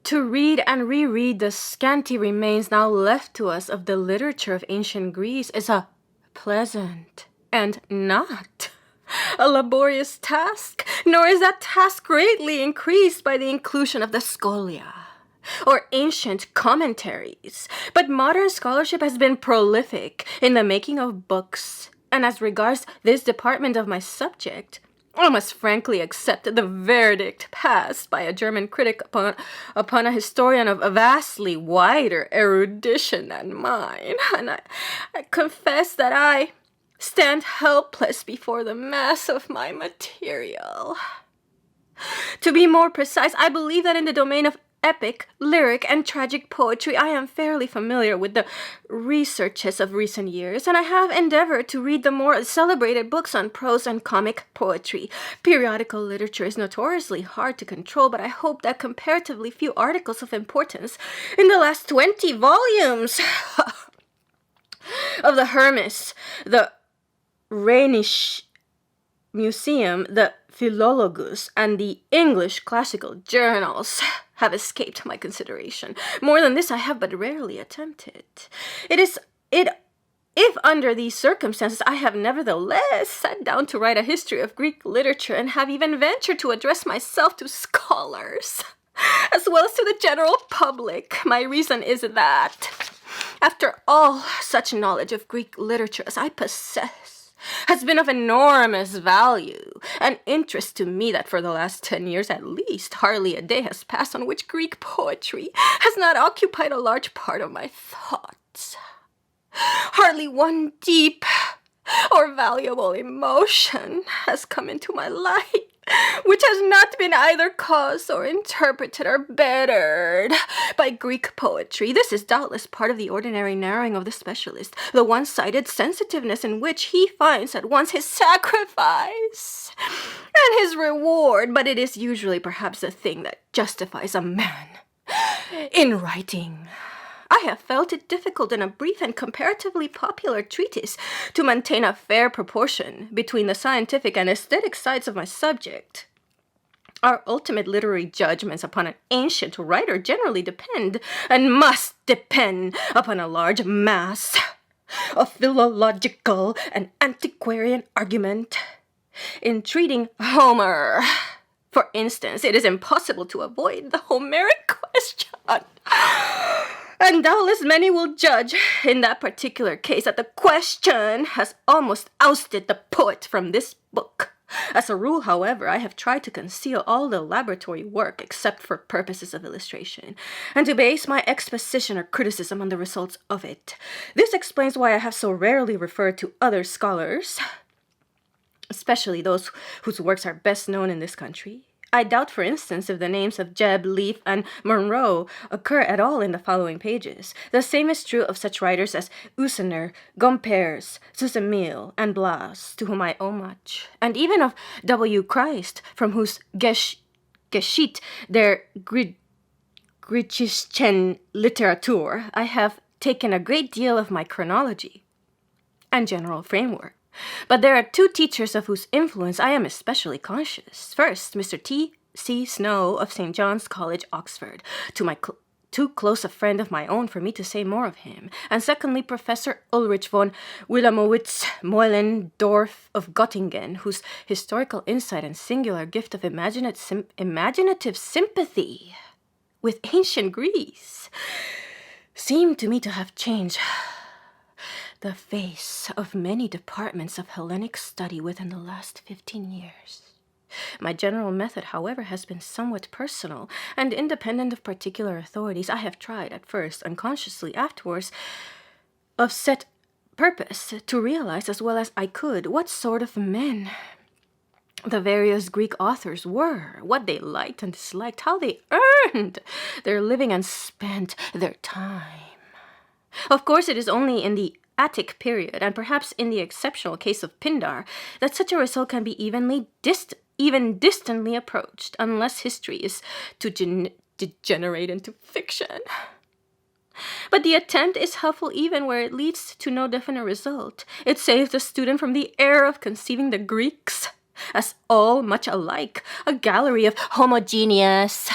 To read and reread the scanty remains now left to us of the literature of ancient Greece is a pleasant and not a laborious task, nor is that task greatly increased by the inclusion of the scholia or ancient commentaries. But modern scholarship has been prolific in the making of books, and as regards this department of my subject, I must frankly accept the verdict passed by a German critic upon a historian of a vastly wider erudition than mine, and I confess that I stand helpless before the mass of my material. To be more precise, I believe that in the domain of epic, lyric, and tragic poetry, I am fairly familiar with the researches of recent years, and I have endeavored to read the more celebrated books on prose and comic poetry. Periodical literature is notoriously hard to control, but I hope that comparatively few articles of importance in the last 20 volumes of the Hermes, the Rhenish Museum, the Philologus, and the English classical journals have escaped my consideration. More than this I have but rarely attempted. If under these circumstances I have nevertheless sat down to write a history of Greek literature and have even ventured to address myself to scholars, as well as to the general public, my reason is that, after all such knowledge of Greek literature as I possess, has been of enormous value and interest to me, that for the last 10 years at least, hardly a day has passed on which Greek poetry has not occupied a large part of my thoughts. Hardly one deep or valuable emotion has come into my light which has not been either caused or interpreted or bettered by Greek poetry. This is doubtless part of the ordinary narrowing of the specialist, the one-sided sensitiveness in which he finds at once his sacrifice and his reward, but it is usually perhaps the thing that justifies a man in writing. I have felt it difficult in a brief and comparatively popular treatise to maintain a fair proportion between the scientific and aesthetic sides of my subject. Our ultimate literary judgments upon an ancient writer generally depend, and must depend, upon a large mass of philological and antiquarian argument. In treating Homer, for instance, it is impossible to avoid the Homeric question. And doubtless many will judge in that particular case that the question has almost ousted the poet from this book. As a rule, however, I have tried to conceal all the laboratory work except for purposes of illustration, and to base my exposition or criticism on the results of it. This explains why I have so rarely referred to other scholars, especially those whose works are best known in this country. I doubt, for instance, if the names of Jebb, Leaf, and Monroe occur at all in the following pages. The same is true of such writers as Usener, Gompers, Susemil, and Blas, to whom I owe much, and even of W. Christ, from whose Geschichte der Griechischen Literatur I have taken a great deal of my chronology and general framework. But there are two teachers of whose influence I am especially conscious. First, Mr. T.C. Snow of St. John's College, Oxford, too close a friend of my own for me to say more of him. And secondly, Professor Ulrich von Wilhelmowitz Moellendorff of Göttingen, whose historical insight and singular gift of imaginative sympathy with ancient Greece seem to me to have changed the face of many departments of Hellenic study within the last 15 years. My general method, however, has been somewhat personal and independent of particular authorities. I have tried, at first, unconsciously, afterwards, of set purpose, to realize as well as I could what sort of men the various Greek authors were, what they liked and disliked, how they earned their living and spent their time. Of course, it is only in the Attic period, and perhaps in the exceptional case of Pindar, that such a result can be even distantly approached, unless history is to degenerate into fiction. But the attempt is helpful even where it leads to no definite result. It saves the student from the error of conceiving the Greeks as all much alike, a gallery of homogeneous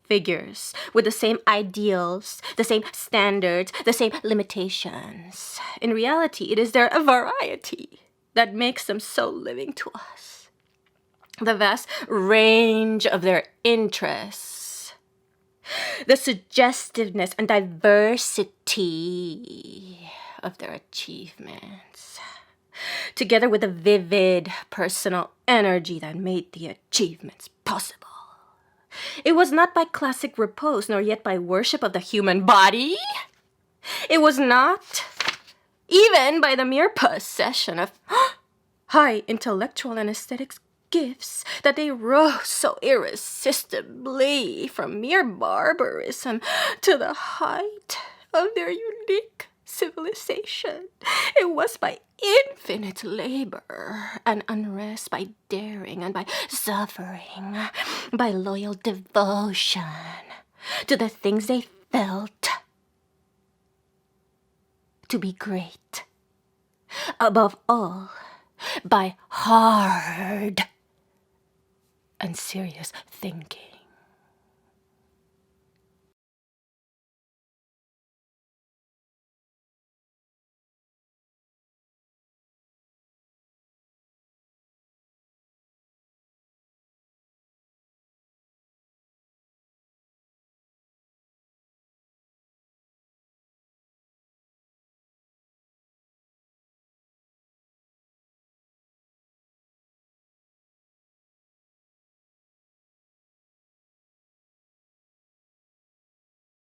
figures with the same ideals, the same standards, the same limitations. In reality, it is their variety that makes them so living to us. The vast range of their interests, the suggestiveness and diversity of their achievements, together with the vivid personal energy that made the achievements possible. It was not by classic repose, nor yet by worship of the human body. It was not even by the mere possession of high intellectual and aesthetics gifts that they rose so irresistibly from mere barbarism to the height of their unique civilization. It was by infinite labor and unrest, by daring and by suffering, by loyal devotion to the things they felt to be great. Above all, by hard and serious thinking.